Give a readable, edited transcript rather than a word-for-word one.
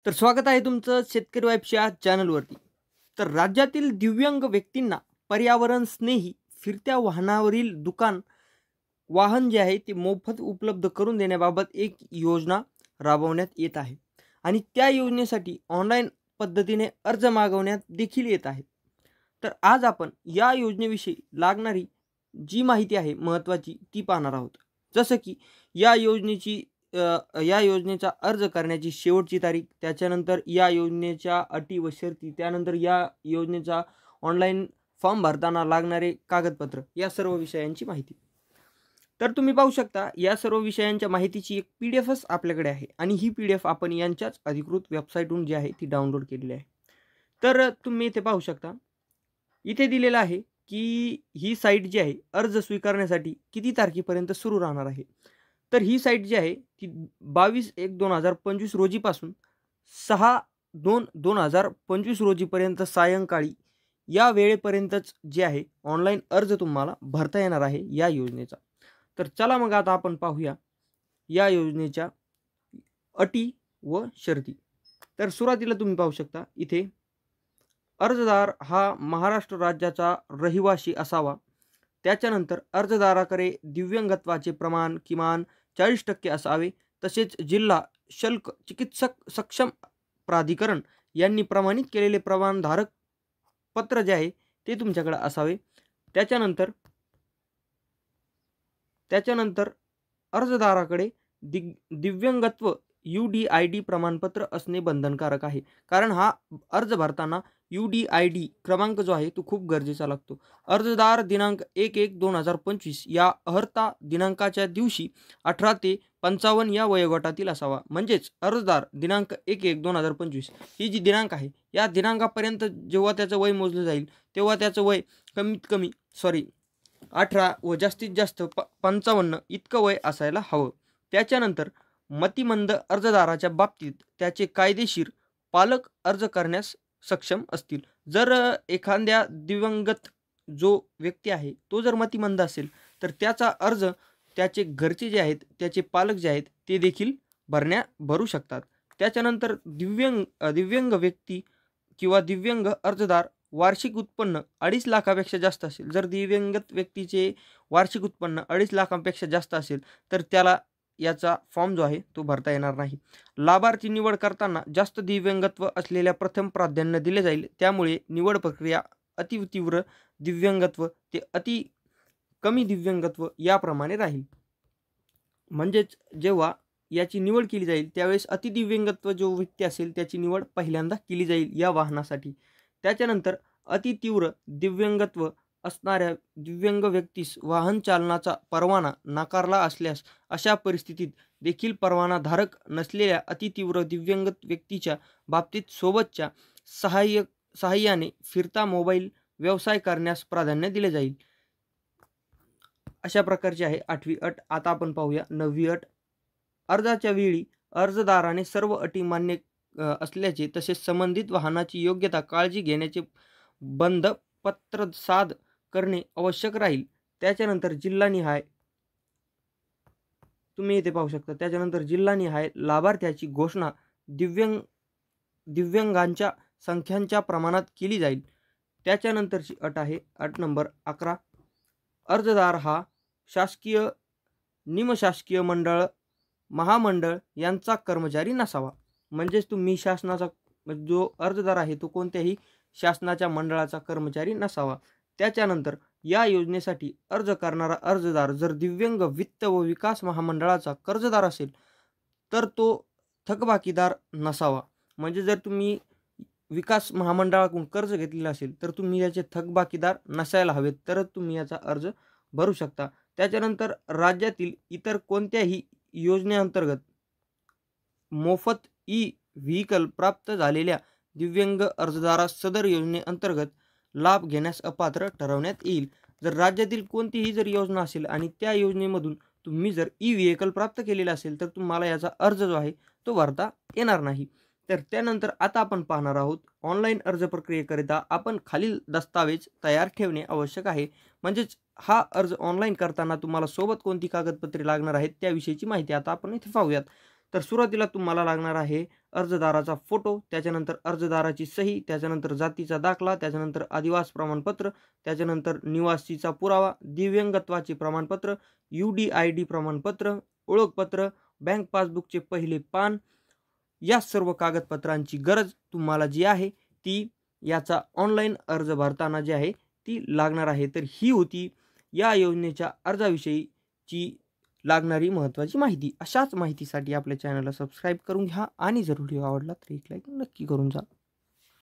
तर स्वागत आहे तुमचं शेतकरी वाईफच्या चॅनलवरती. तर राज्यातील दिव्यांग व्यक्तींना पर्यावरण स्नेही फिरत्या वाहनावरील वाहन जे आहे ते मोफत उपलब्ध करून देण्याबाबत एक योजना राबवण्यात येत आहे आणि त्या योजनेसाठी ऑनलाईन पद्धतीने अर्ज मागवण्यात देखील येत आहे. तर आज आपण या योजनेविषयी लागणारी जी माहिती आहे महत्त्वाची ती पाहणार आहोत. जसं की या योजनेची या योजनेचा अर्ज करण्याची शेवटची तारीख, त्याच्यानंतर या योजनेच्या अटी व शर्ती, त्यानंतर या योजनेचा ऑनलाईन फॉर्म भरताना लागणारे कागदपत्र, या सर्व विषयांची माहिती. तर तुम्ही पाहू शकता या सर्व विषयांच्या माहितीची एक PDF आपल्याकडे आहे आणि ही PDF आपण यांच्याच अधिकृत वेबसाईटहून जी आहे ती डाउनलोड केलेली आहे. तर तुम्ही इथे पाहू शकता, इथे दिलेलं आहे की ही साईट जी आहे अर्ज स्वीकारण्यासाठी किती तारखेपर्यंत सुरू राहणार आहे. तर ही साईट जी आहे ती 22/1/2025 रोजीपासून 6/2/2025 रोजीपर्यंत सायंकाळी या वेळेपर्यंतच जे आहे ऑनलाईन अर्ज तुम्हाला भरता येणार आहे या योजनेचा. तर चला मग आता आपण पाहूया या योजनेच्या अटी व शर्ती. तर सुरुवातीला तुम्ही पाहू शकता इथे अर्जदार हा महाराष्ट्र राज्याचा रहिवासी असावा. त्याच्यानंतर अर्जदाराकडे दिव्यांगत्वाचे प्रमाण किमान 40% असावे. तसेच जिल्हा शुल्क चिकित्सक सक्षम प्राधिकरण यांनी प्रमाणित केलेले प्रमाणधारक पत्र जे आहे ते तुमच्याकडे असावे. त्याच्यानंतर त्याच्यानंतर अर्जदाराकडे दिव्यांगत्व UDID प्रमाणपत्र असणे बंधनकारक आहे. कारण हा अर्ज भरताना UDID क्रमांक जो आहे तो खूप गरजेचा लागतो. अर्जदार दिनांक 1/1/2025 या अर्हता दिनांकाच्या दिवशी 18 ते 55 या वयोगटातील असावा. म्हणजेच अर्जदार दिनांक 1/1/2025 ही जी दिनांक आहे या दिनांकापर्यंत जेव्हा त्याचं वय मोजलं जाईल तेव्हा त्याचं वय कमीत कमी 18 व जास्तीत जास्त 55 इतकं वय असायला हवं. त्याच्यानंतर मतिमंद अर्जदाराच्या बाबतीत त्याचे कायदेशीर पालक अर्ज करण्यास सक्षम असतील. जर एखाद्या दिवंगत जो व्यक्ती आहे तो जर मतिमंद असेल तर त्याचा अर्ज त्याचे घरचे जे आहेत त्याचे पालक जे आहेत ते देखील भरू शकतात. त्याच्यानंतर दिव्यांग व्यक्ती किंवा दिव्यांग अर्जदार वार्षिक उत्पन्न 2.5 लाखापेक्षा जास्त असेल. जर दिव्यांगत व्यक्तीचे वार्षिक उत्पन्न 2.5 लाखांपेक्षा जास्त असेल तर त्याला याचा फॉर्म जो आहे तो भरता येणार नाही. लाभार्थी निवड करताना जास्त दिव्यांगत्व असलेल्या प्रथम प्राधान्य दिले जाईल. त्यामुळे निवड प्रक्रिया अतितीव्र दिव्यांगत्व ते अति कमी दिव्यांगत्व याप्रमाणे राहील. म्हणजेच जेव्हा याची निवड केली जाईल त्यावेळेस अतिदिव्यांगत्व जो व्यक्ती असेल त्याची निवड पहिल्यांदा केली जाईल या वाहनासाठी. त्याच्यानंतर अतितीव्र दिव्यांगत्व असणाऱ्या दिव्यांग व्यक्तीस वाहन चालनाचा परवाना नाकारला असल्यास अशा परिस्थितीत देखील परवानाधारक नसलेल्या अतितीव्र दिव्यांगत व्यक्तीच्या बाबतीत सोबतच्या सहाय्याने फिरता मोबाईल व्यवसाय करण्यास प्राधान्य दिले जाईल. अशा प्रकारची आहे 8वी अट. आता आपण पाहूया 9वी अट. अर्जाच्या वेळी अर्जदाराने सर्व अटी मान्य असल्याचे तसेच संबंधित वाहनाची योग्यता काळजी घेण्याचे बंधपत्र साद करणे आवश्यक राहील. त्याच्यानंतर जिल्हानिहाय तुम्ही इथे पाहू शकता. त्याच्यानंतर जिल्हानिहाय लाभार्थ्याची घोषणा दिव्यांगांच्या संख्यांच्या प्रमाणात केली जाईल. त्याच्यानंतरची अट आहे अट नंबर 11. अर्जदार हा शासकीय निमशासकीय मंडळ महामंडळ यांचा कर्मचारी नसावा. म्हणजेच तुम्ही शासनाचा जो अर्जदार आहे तो कोणत्याही शासनाच्या मंडळाचा कर्मचारी नसावा. त्याच्यानंतर या योजनेसाठी अर्ज करणारा अर्जदार जर दिव्यांग वित्त व विकास महामंडळाचा कर्जदार असेल तर तो थकबाकीदार नसावा. म्हणजे जर तुम्ही विकास महामंडळाकडून कर्ज घेतलेला असेल तर तुम्ही याचे थकबाकीदार नसायला हवेत तरच तुम्ही याचा अर्ज भरू शकता. त्याच्यानंतर राज्यातील इतर कोणत्याही योजनेअंतर्गत मोफत व्हेइकल प्राप्त झालेल्या दिव्यांग अर्जदारास सदर योजनेअंतर्गत लाभ घेण्यास अपात्र ठरवण्यात येईल. जर राज्यातील कोणतीही जर योजना असेल आणि त्या योजनेमधून तुम्ही जर व्हेइकल प्राप्त केलेला असेल तर तुम्हाला याचा अर्ज जो आहे तो भरता येणार नाही. तर त्यानंतर आता आपण पाहणार आहोत ऑनलाईन अर्ज प्रक्रियेकरिता आपण खालील दस्तावेज तयार ठेवणे आवश्यक आहे. म्हणजेच हा अर्ज ऑनलाईन करताना तुम्हाला सोबत कोणती कागदपत्रे लागणार आहेत त्याविषयीची माहिती आता आपण इथे पाहूयात. तर सुरुवातीला तुम्हाला लागणार आहे अर्जदाराचा फोटो, त्याच्यानंतर अर्जदाराची सही, त्याच्यानंतर जातीचा दाखला, त्याच्यानंतर अधिवास प्रमाणपत्र, त्याच्यानंतर निवासीचा पुरावा, दिव्यांगत्वाचे प्रमाणपत्र, UDID प्रमाणपत्र, ओळखपत्र, बँक पासबुकचे पहिले पान. या सर्व कागदपत्रांची गरज तुम्हाला जी आहे ती याचा ऑनलाईन अर्ज भरताना जी आहे ती लागणार आहे. तर ही होती या योजनेच्या अर्जाविषयीची लागणारी महत्त्वाची माहिती. अशाच माहितीसाठी आपल्या चॅनलला सबस्क्राईब करून घ्या आणि जर व्हिडिओ आवडला तर एक लाईक नक्की करून जा.